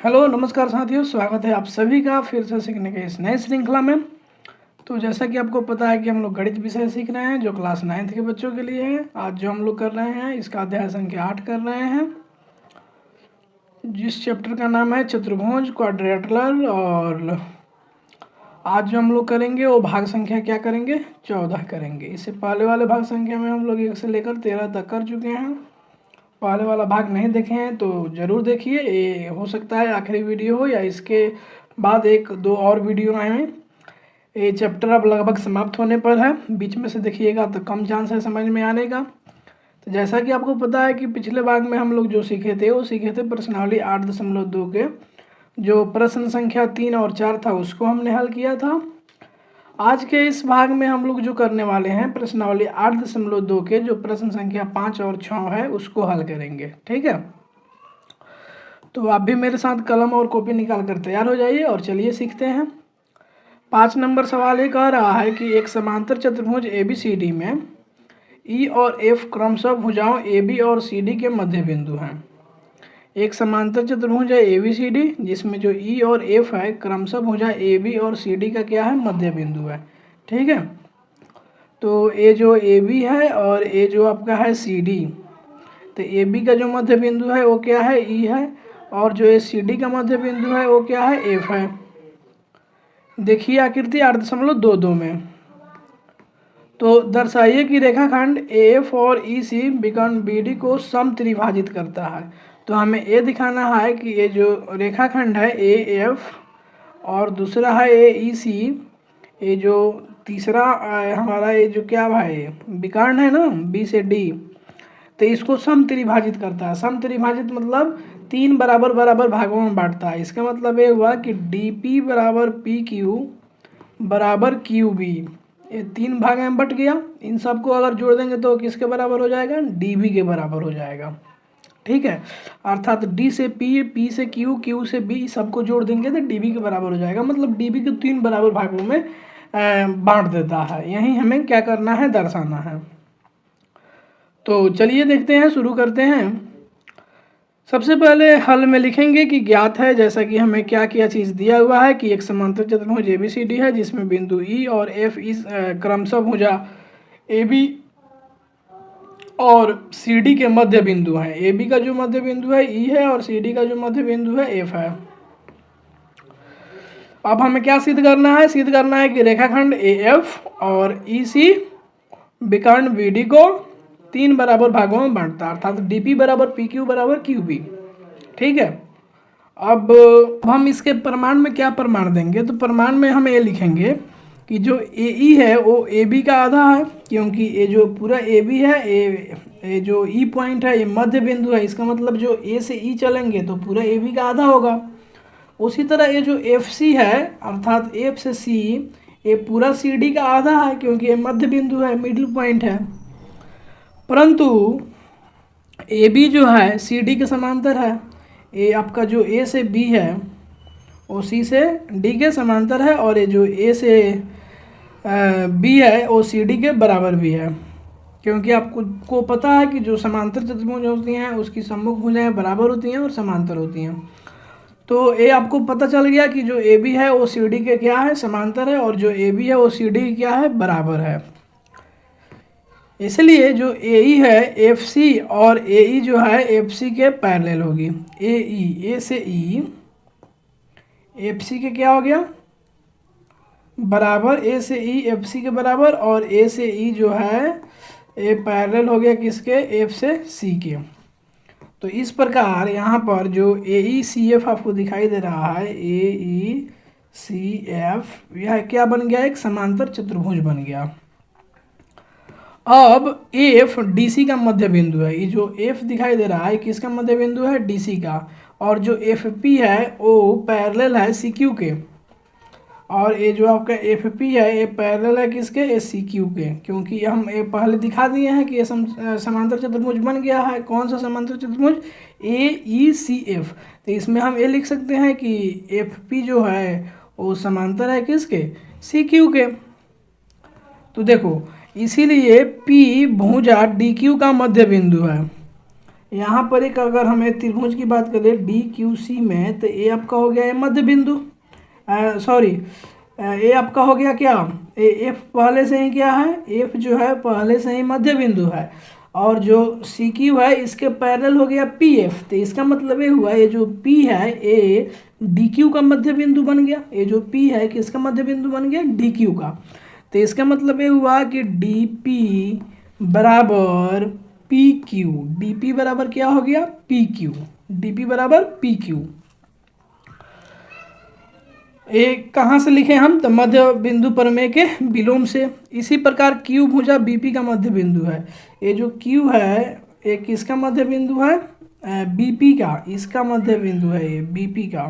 Hello नमस्कार साथियों, स्वागत है आप सभी का फिर से सीखने के इस नए श्रृंखला में। तो जैसा कि आपको पता है कि हम लोग गणित विषय सीख रहे हैं जो क्लास 9th के बच्चों के लिए है। आज जो हम लोग कर रहे हैं इसका अध्याय संख्या 8 कर रहे हैं, जिस चैप्टर का नाम है चतुर्भुज क्वाड्रिलेटरल। और आज जो हम लोग करेंगे वो भाग संख्या क्या करेंगे, 14 करेंगे। इससे पहले वाले भाग संख्या में हम लोग 1 से लेकर 13 तक कर चुके हैं। पहले वाला भाग नहीं देखे हैं तो ज़रूर देखिए, ये हो सकता है आखिरी वीडियो हो या इसके बाद 1-2 और वीडियो आए हैं। ये चैप्टर अब लगभग समाप्त होने पर है, बीच में से देखिएगा तो कम चांस है समझ में आने का। तो जैसा कि आपको पता है कि पिछले भाग में हम लोग जो सीखे थे वो सीखे थे प्रश्नावली 8.2 के जो प्रश्न संख्या 3 और 4 था उसको हमने हल किया था। आज के इस भाग में हम लोग जो करने वाले हैं प्रश्नावली 8.2 के जो प्रश्न संख्या 5 और 6 है उसको हल करेंगे। ठीक है, तो आप भी मेरे साथ कलम और कॉपी निकाल कर तैयार हो जाइए और चलिए सीखते हैं। 5 नंबर सवाल ये कह रहा है कि एक समांतर चतुर्भुज ABCD में E और F क्रमशः भुजाओं AB और CD के मध्य बिंदु हैं। एक समांतर चतुर्भुज है ABCD जिसमें जो E और F है क्रमशः भुजा AB और CD का क्या है, मध्य बिंदु है। ठीक है, तो ये जो AB है और ये जो आपका है CD, तो AB का जो मध्य बिंदु है वो क्या है, E है, और जो ये CD का मध्य बिंदु है वो क्या है, F है। देखिए आकृति 8.22 में, तो दर्शाइए कि रेखाखंड AF और EC विकर्ण BD को समत्रिभाजित करता है। तो हमें ये दिखाना है कि ये जो रेखाखंड है AF और दूसरा है AEC, ये जो तीसरा हमारा ये जो क्या है विकर्ण है ना B से D, तो इसको समत्रिभाजित करता है। समत्रिभाजित मतलब 3 बराबर बराबर भागों में बांटता है। इसका मतलब ये हुआ कि DP बराबर PQ बराबर QB, ये 3 भाग में बट गया। इन सबको अगर जोड़ देंगे तो किसके बराबर हो जाएगा, DB के बराबर हो जाएगा। ठीक है, अर्थात D से P, P से Q, Q से B सबको जोड़ देंगे तो DB के बराबर हो जाएगा। मतलब DB को 3 बराबर भागों में बांट देता है। यही हमें क्या करना है, दर्शाना है। तो चलिए देखते हैं, शुरू करते हैं। सबसे पहले हल में लिखेंगे कि ज्ञात है, जैसा कि हमें क्या क्या चीज़ दिया हुआ है कि एक समांतर चतुर्भुज ABCD है जिसमें बिंदु E और F इस क्रमशः भुजा AB और CD के मध्य बिंदु हैं। AB का जो मध्य बिंदु है E है और CD का जो मध्य बिंदु है F है। अब हमें क्या सिद्ध करना है, सिद्ध करना है कि रेखाखंड AF और EC विकर्ण BD को 3 बराबर भागों में बांटता है, अर्थात DP बराबर PQ बराबर QB। ठीक है, अब हम इसके प्रमाण में क्या प्रमाण देंगे, तो प्रमाण में हम ये लिखेंगे कि जो AE है वो AB का आधा है, क्योंकि ये जो पूरा AB है, ये जो E पॉइंट है ये मध्य बिंदु है। इसका मतलब जो A से E चलेंगे तो पूरा AB का आधा होगा। उसी तरह ये जो FC है अर्थात F से C, ये पूरा CD का आधा है क्योंकि ये मध्य बिंदु है, मिडिल पॉइंट है। परंतु AB जो है CD के समांतर है। ये आपका जो A से B है वो C से D के समांतर है, और ये जो A से B है वो CD के बराबर भी है, क्योंकि आपको पता है कि जो समांतर चतुर्भुज होती हैं उसकी सम्मुख भुजाएं बराबर होती हैं और समांतर होती हैं। तो ये आपको पता चल गया कि जो AB है वो CD के क्या है, समांतर है, और जो AB है वो CD के क्या है, बराबर है। इसलिए जो AE है FC और AE जो है FC के पैरेलल होगी। AE, A से E FC के क्या हो गया, बराबर, A से E FC के बराबर, और A से E जो है ये पैरेलल हो गया किसके, F से C के। तो इस प्रकार यहाँ पर जो AECF आपको दिखाई दे रहा है, AECF, यह क्या बन गया, एक समांतर चतुर्भुज बन गया। अब F DC का मध्य बिंदु है। ये जो F दिखाई दे रहा है किसका मध्य बिंदु है, DC का, और जो FP है वो पैरेलल है CQ के, और ये जो आपका FP है ये पैरेलल है किसके, CQ के, क्योंकि हम ये पहले दिखा दिए हैं कि ये समांतर चतुर्भुज बन गया है। कौन सा समांतर चतुर्भुज, AECF। तो इसमें हम ये लिख सकते हैं कि FP जो है वो समांतर है किसके, CQ के। तो देखो, इसीलिए P भुजा DQ का मध्य बिंदु है। यहाँ पर एक अगर हमें त्रिभुज की बात करें डी क्यू सी में, तो ए आपका हो गया ए मध्य बिंदु, सॉरी ए आपका हो गया क्या, ए एफ पहले से ही क्या है, एफ जो है पहले से ही मध्य बिंदु है, और जो सी क्यू है इसके पैरेलल हो गया पी एफ। तो इसका मतलब ये हुआ ये जो पी है ए डी क्यू का मध्य बिंदु बन गया, ये जो पी है किसका मध्य बिंदु बन गया, डी क्यू का। तो इसका मतलब ये हुआ कि डी पी बराबर पी क्यू, डी पी बराबर क्या हो गया, पी क्यू, डी पी बराबर पी क्यू। ये कहाँ से लिखे हम, तो मध्य बिंदु प्रमेय के विलोम से। इसी प्रकार क्यू भुजा बीपी का मध्य बिंदु है। ये जो क्यू है ये किसका मध्य बिंदु है, बीपी का, इसका मध्य बिंदु है ये बीपी का।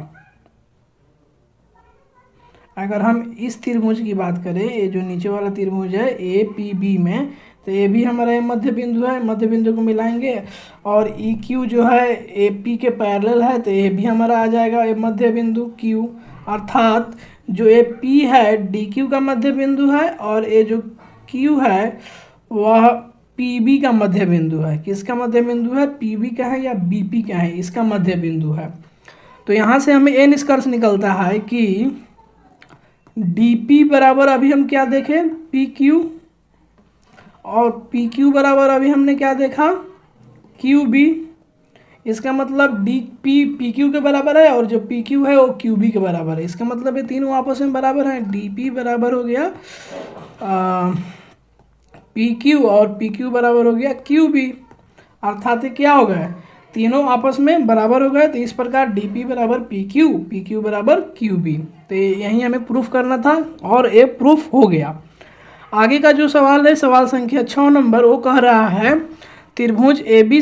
अगर हम इस त्रिभुज की बात करें, ये जो नीचे वाला त्रिभुज है ए पी बी में, तो ये भी हमारा ये मध्य बिंदु है, मध्य बिंदु को मिलाएंगे, और ई क्यू जो है ए पी के पैरेलल है, तो ये भी हमारा आ जाएगा ये मध्य बिंदु क्यू। अर्थात जो ये पी है डी क्यू का मध्य बिंदु है, और ये जो क्यू है वह पी बी का मध्य बिंदु है। किसका मध्य बिंदु है, पी बी का है या बी पी का है, इसका मध्य बिंदु है। तो यहाँ से हमें ये निष्कर्ष निकलता है कि डी पी बराबर अभी हम क्या देखें, पी क्यू, और पी क्यू बराबर अभी हमने क्या देखा, क्यू बी। इसका मतलब डी पी पी क्यू के बराबर है, और जो पी क्यू है वो क्यू बी के बराबर है। इसका मतलब ये तीनों आपस में बराबर हैं। डी पी बराबर हो गया पी क्यू, और पी क्यू बराबर हो गया क्यू बी। अर्थात ये क्या हो गया, तीनों आपस में बराबर हो गए। तो इस प्रकार डी पी बराबर पी क्यू बराबर क्यू बी। तो यही हमें प्रूफ करना था, और ये प्रूफ हो गया। आगे का जो सवाल है, सवाल संख्या 6 नंबर, वो कह रहा है त्रिभुज ए बी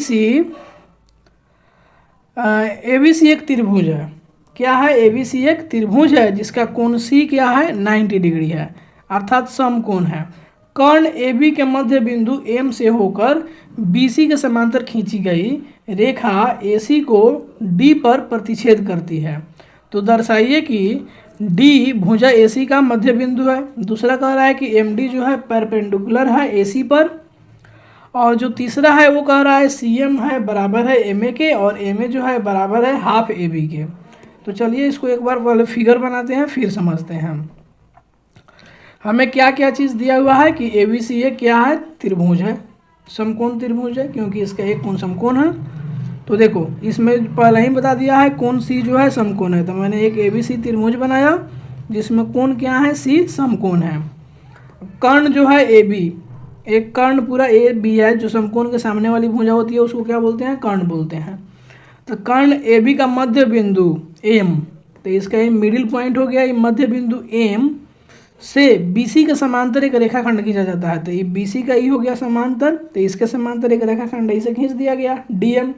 सी एक त्रिभुज है। क्या है, ए बी सी एक त्रिभुज है जिसका कोण सी क्या है, 90 डिग्री है, अर्थात समकोण है। कर्ण ए बी के मध्य बिंदु एम से होकर बी सी के समांतर खींची गई रेखा ए सी को डी पर प्रतिच्छेद करती है। तो दर्शाइए कि डी भुजा ए सी का मध्य बिंदु है। दूसरा कह रहा है कि एम डी जो है परपेंडिकुलर है ए सी पर, और जो तीसरा है वो कह रहा है सी एम है बराबर है एम ए के, और एम ए जो है बराबर है हाफ ए बी के। तो चलिए इसको एक बार पहले फिगर बनाते हैं, फिर समझते हैं हम। हमें क्या क्या चीज़ दिया हुआ है कि ए बी सी ए क्या है, त्रिभुज है, समकोण त्रिभुज है, क्योंकि इसका एक कोण समकोण है। तो देखो इसमें पहले ही बता दिया है कोण सी जो है समकोण है। तो मैंने एक ए बी सी त्रिभुज बनाया जिसमें कोण क्या है, सी समकोण है। कर्ण जो है ए बी, एक कर्ण पूरा ए बी है, जो समकोण के सामने वाली भुजा होती है उसको क्या बोलते हैं, कर्ण बोलते हैं। तो कर्ण ए बी का मध्य बिंदु एम, तो इसका ये मिडिल पॉइंट हो गया। ये मध्य बिंदु एम से BC के समांतर एक रेखाखंड खींचा जाता है। तो ये BC का ई हो गया समांतर, तो इसके समांतर एक रेखाखंड इसे खींच दिया गया DM।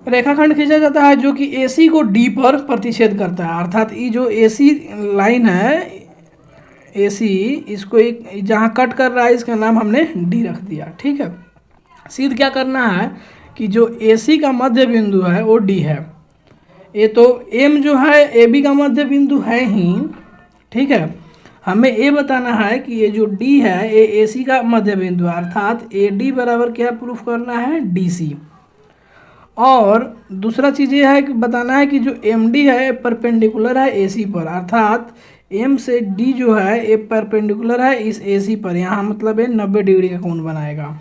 रेखाखंड खींचा जाता है जो कि AC को D पर प्रतिच्छेद करता है। अर्थात ये जो AC लाइन है, AC इसको एक जहाँ कट कर रहा है इसका नाम हमने D रख दिया। ठीक है, सीध क्या करना है कि जो AC का मध्य बिंदु है वो D है। ये तो M जो है AB का मध्य बिंदु है ही, ठीक है। हमें ये बताना है कि ये जो D है ये AC का मध्य बिंदु है, अर्थात AD बराबर क्या प्रूफ करना है, DC। और दूसरा चीज़ ये है कि बताना है कि जो MD है परपेंडिकुलर है AC पर, अर्थात M से D जो है ये परपेंडिकुलर है इस AC पर, यहाँ मतलब ये 90 डिग्री का कोण बनाएगा।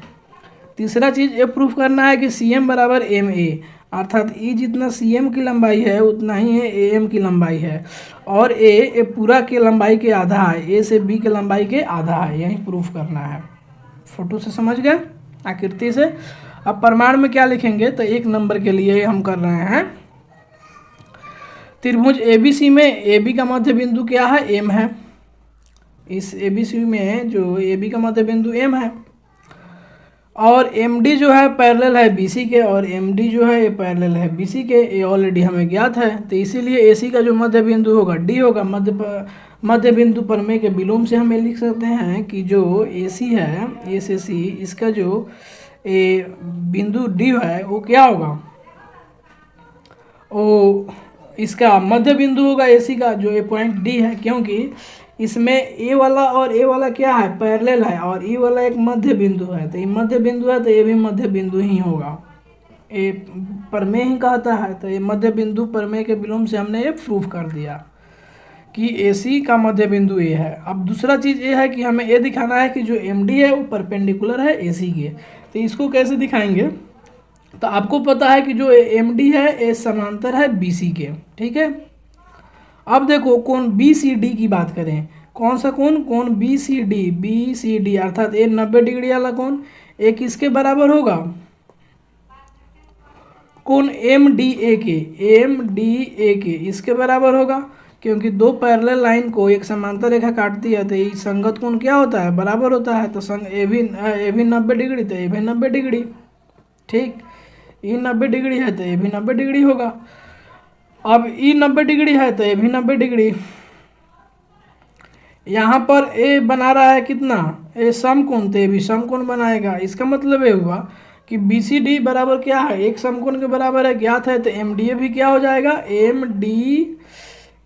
तीसरा चीज़ ये प्रूफ करना है कि CM बराबर MA, अर्थात E जितना CM की लंबाई है उतना ही है AM की लंबाई है, और A पूरा के लंबाई के आधा है, A से B के लंबाई के आधा है। यही प्रूफ करना है। फोटो से समझ गए, आकृति से। अब प्रमाण में क्या लिखेंगे, तो 1 नंबर के लिए हम कर रहे हैं। त्रिभुज ABC में AB का मध्य बिंदु क्या है, M है। इस ABC में जो AB का मध्य बिंदु M है, और MD जो है पैरेलल है BC के, और MD जो है ये पैरेलल है BC के, ये ऑलरेडी हमें ज्ञात है। तो इसीलिए AC का जो मध्य बिंदु होगा D होगा। मध्य बिंदु प्रमेय के विलोम से हमें लिख सकते हैं कि जो AC है, A से C, इसका जो बिंदु D है वो क्या होगा, वो इसका मध्य बिंदु होगा AC का, जो ये पॉइंट D है, क्योंकि इसमें ए वाला और ए वाला क्या है, पैरेलल है, और ई वाला एक मध्य बिंदु है, तो ये मध्य बिंदु है तो ये भी मध्य बिंदु ही होगा। ये प्रमेय ही कहता है, तो ये मध्य बिंदु प्रमेय के विलोम से हमने ये प्रूफ कर दिया कि AC का मध्य बिंदु ए है। अब दूसरा चीज़ ये है कि हमें ये दिखाना है कि जो MD है वो परपेंडिकुलर है AC के। तो इसको कैसे दिखाएंगे, तो आपको पता है कि जो MD है ये समांतर है BC के, ठीक है। अब देखो कोण BCD की बात करें, कौन सा कोण BCD अर्थात ये 90 डिग्री वाला कोण ये किसके बराबर होगा, कोण MDA के इसके बराबर होगा, क्योंकि दो पैरेलल लाइन को एक समांतर रेखा काटती है तो ये संगत कोण क्या होता है, बराबर होता है। तो ए भी 90 डिग्री तो ए भी 90 डिग्री, ठीक। ई 90 डिग्री है तो ए भी 90 डिग्री होगा। अब ई 90 डिग्री है तो ए भी 90 डिग्री। यहाँ पर ए बना रहा है कितना, ए समकोण, तो ए भी समकोण बनाएगा। इसका मतलब ये हुआ कि BCD बराबर क्या है, एक समकोण के बराबर है, ज्ञात है, तो MDA भी क्या हो जाएगा,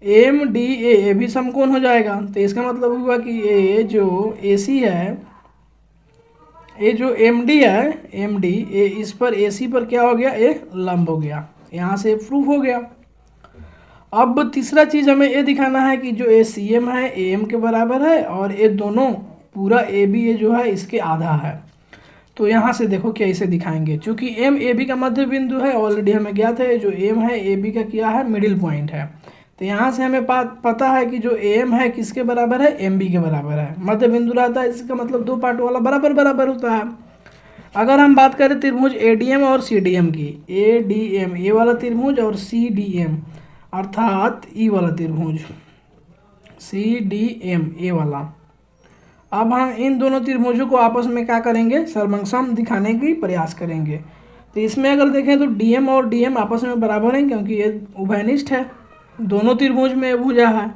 MDA भी समकोण हो जाएगा। तो इसका मतलब हुआ कि ये जो AC है, ये जो MD है, ये इस पर AC पर क्या हो गया, ये लंब हो गया। यहाँ से प्रूफ हो गया। अब तीसरा चीज़ हमें ये दिखाना है कि जो ACM है AM के बराबर है, और ये दोनों पूरा AB ये जो है इसके आधा है। तो यहाँ से देखो कैसे दिखाएंगे, चूँकि M AB का मध्य बिंदु है, ऑलरेडी हमें ज्ञात है जो M है AB का क्या है, मिडिल पॉइंट है। तो यहाँ से हमें पता है कि जो AM है किसके बराबर है, MB के बराबर है। मध्य बिंदु रहता है, इसका मतलब दो पार्ट वाला बराबर बराबर होता है। अगर हम बात करें त्रिभुज ADM और CDM की, ADM ए वाला त्रिभुज और CDM अर्थात ई वाला त्रिभुज CDM ए वाला। अब हम इन दोनों त्रिभुजों को आपस में क्या करेंगे, सर्वसम दिखाने की प्रयास करेंगे। तो इसमें अगर देखें तो DM और DM आपस में बराबर हैं, क्योंकि ये उभयनिष्ठ है, दोनों त्रिभुज में भुजा है।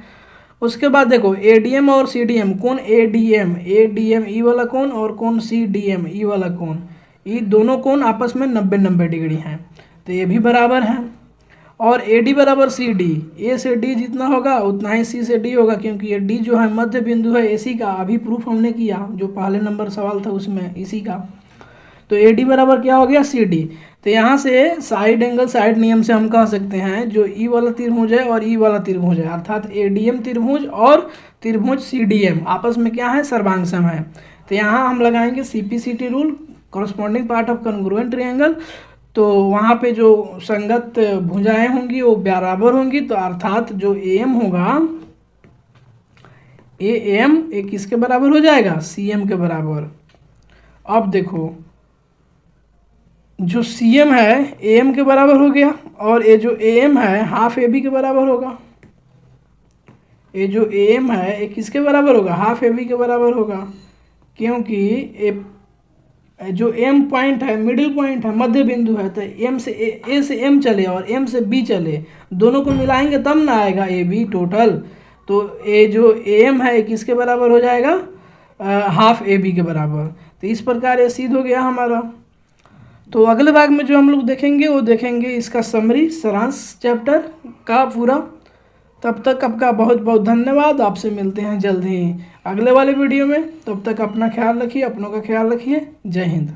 उसके बाद देखो ADM और CDM, कोण ADM ई वाला कोण और कोण CDM ई वाला कोण, ये दोनों कोण आपस में 90-90 डिग्री हैं, तो ये भी बराबर हैं। और AD बराबर CD, A से D जितना होगा उतना ही C से D होगा, क्योंकि ये D जो है मध्य बिंदु है AC का, अभी प्रूफ हमने किया जो पहले नंबर सवाल था उसमें इसी का। तो AD बराबर क्या हो गया, CD। तो यहाँ से साइड एंगल साइड नियम से हम कह सकते हैं जो ई वाला त्रिभुज है और ई वाला त्रिभुज है, अर्थात ADM त्रिभुज और त्रिभुज CDM आपस में क्या है, सर्वांगसम है। तो यहाँ हम लगाएंगे CPCT rule, corresponding part of congruent triangle. तो वहाँ पे जो संगत भुजाएं होंगी वो बराबर होंगी, तो अर्थात जो AM होगा, AM एक किसके बराबर हो जाएगा, CM के बराबर। अब देखो जो CM है AM के बराबर हो गया, और ये जो AM है हाफ AB के बराबर होगा। ये जो AM है ये किसके बराबर होगा, हाफ AB के बराबर होगा, क्योंकि जो M पॉइंट है मिडिल पॉइंट है, मध्य बिंदु है, तो M से A से M चले और M से B चले, दोनों को मिलाएंगे तब ना आएगा AB टोटल। तो ये जो AM है किसके बराबर हो जाएगा, हाफ AB के बराबर। तो इस प्रकार ये सिद्ध हो गया हमारा। तो अगले भाग में जो हम लोग देखेंगे वो देखेंगे इसका समरी सारांश चैप्टर का पूरा। तब तक आपका बहुत बहुत धन्यवाद। आपसे मिलते हैं जल्द ही अगले वाले वीडियो में। तब तक अपना ख्याल रखिए, अपनों का ख्याल रखिए। जय हिंद।